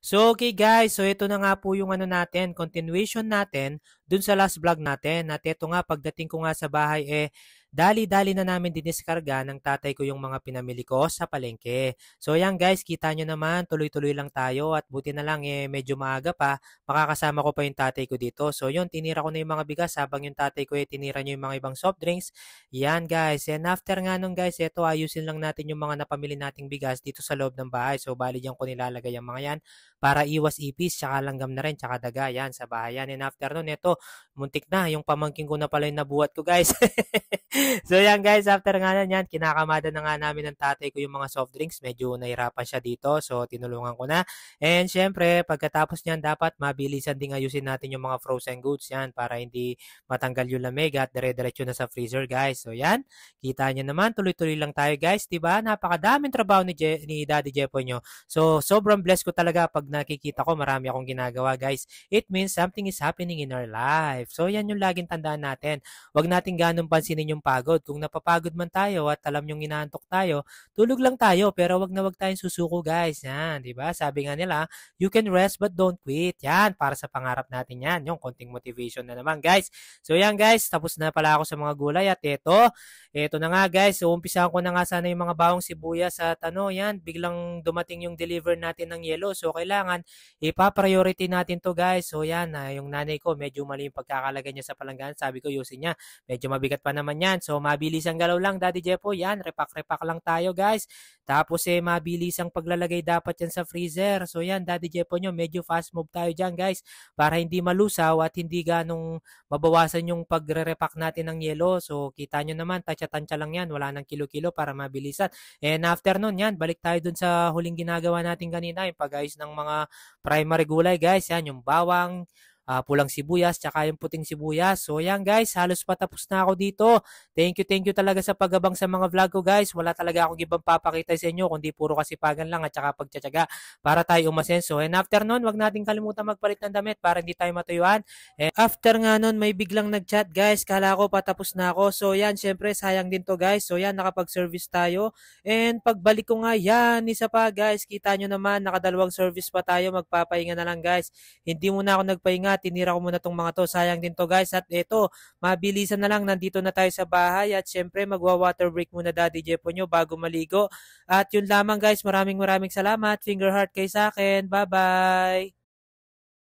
So, okay guys, so ito na nga po yung ano natin, continuation natin dun sa last vlog natin. At ito nga, pagdating ko nga sa bahay, dali-dali na namin diniskarga ng tatay ko yung mga pinamili ko sa palengke. So, yan guys, kita nyo naman, tuloy-tuloy lang tayo at buti na lang medyo maaga pa, makakasama ko pa yung tatay ko dito. So, yun, tinira ko na yung mga bigas habang yung tatay ko tinira nyo yung mga ibang soft drinks. Yan guys, and after nga nun guys, ito ayusin lang natin yung mga napamili nating bigas dito sa loob ng bahay. So, bali dyan ko nilalagay yung mga yan para iwas ipis, tsaka langgam na rin, tsaka daga, yan, sa bahay yan. And after nun, ito, muntik na, yung pamangking ko na pala yung nabuhat ko, guys. So, yan, guys, after nga nun, yan, kinakamada na nga namin ng tatay ko yung mga soft drinks. Medyo nahirapan siya dito, so tinulungan ko na. And syempre, pagkatapos niyan, dapat mabilisan din ayusin natin yung mga frozen goods, yan, para hindi matanggal yung lamig at dire-diretso na sa freezer, guys. So, yan, kita nyo naman, tuloy-tuloy lang tayo, guys, diba? Napakadaming trabaho ni Daddy Jepoy nyo. So, sobrang blessed ko talaga pag nakikita ko marami akong ginagawa, guys. It means something is happening in our life. So, yan yung laging tandaan natin. Huwag natin ganong pansinin yung pagod. Kung napapagod man tayo at alam yung inaantok tayo, tulog lang tayo pero wag tayong susuko, guys. Yan, di ba? Sabi nga nila, you can rest but don't quit. Yan, para sa pangarap natin yan. Yung konting motivation na naman, guys. So, yan, guys. Tapos na pala ako sa mga gulay at ito na nga, guys. So, umpisahan ko na nga sana yung mga bawang sibuyas at yan, biglang dumating yung deliver natin ng yellow. So, kailangan ipa-priority natin to, guys. So, yan, yung nanay ko, medyo mali yung pagkakalagay niya sa palanggan. Sabi ko, yusin niya. Medyo mabigat pa naman yan. So, mabilis ang galaw lang, Daddy Jepo. Yan, repack-repack lang tayo, guys. Tapos, mabilis ang paglalagay dapat yan sa freezer. So, yan, Daddy Jepo nyo, medyo fast move tayo dyan, guys. Para hindi malusaw at hindi ganong mabawasan yung pagre-repack natin ng yelo. So, kita nyo naman, tansya-tansya lang yan. Wala nang kilo-kilo para mabilisan. And after nun, yan, balik tayo dun sa huling ginagawa natin kanina, yung pag-ayos ng mga primary gulay, guys. Yan, yung bawang, pulang sibuyas, tsaka yung puting sibuyas. So, yan guys, halos patapos na ako dito. Thank you talaga sa pagabang sa mga vlog ko, guys. Wala talaga akong ibang papakita sa inyo, kundi puro kasipagan lang at tsaka pagtsatsaga para tayo umasenso. And after nun, wag natin kalimutan magpalit ng damit para hindi tayo matuyuan. And after nga nun, may biglang nag-chat, guys. Kala ko patapos na ako. So, yan, syempre, sayang din to, guys. So, yan, nakapag-service tayo. And pagbalik ko nga, yan, isa pa, guys. Kita nyo naman, nakadalawang service pa tayo. Magpapahinga na lang, guys. Hindi muna ako nagpahinga, tinira ko muna tong mga to. Sayang din to, guys. At ito, mabilisan na lang, nandito na tayo sa bahay. At syempre, magwa-water break muna, Daddy Jepo nyo bago maligo. At yun lamang, guys. Maraming salamat. Finger heart kay sa akin. Bye-bye!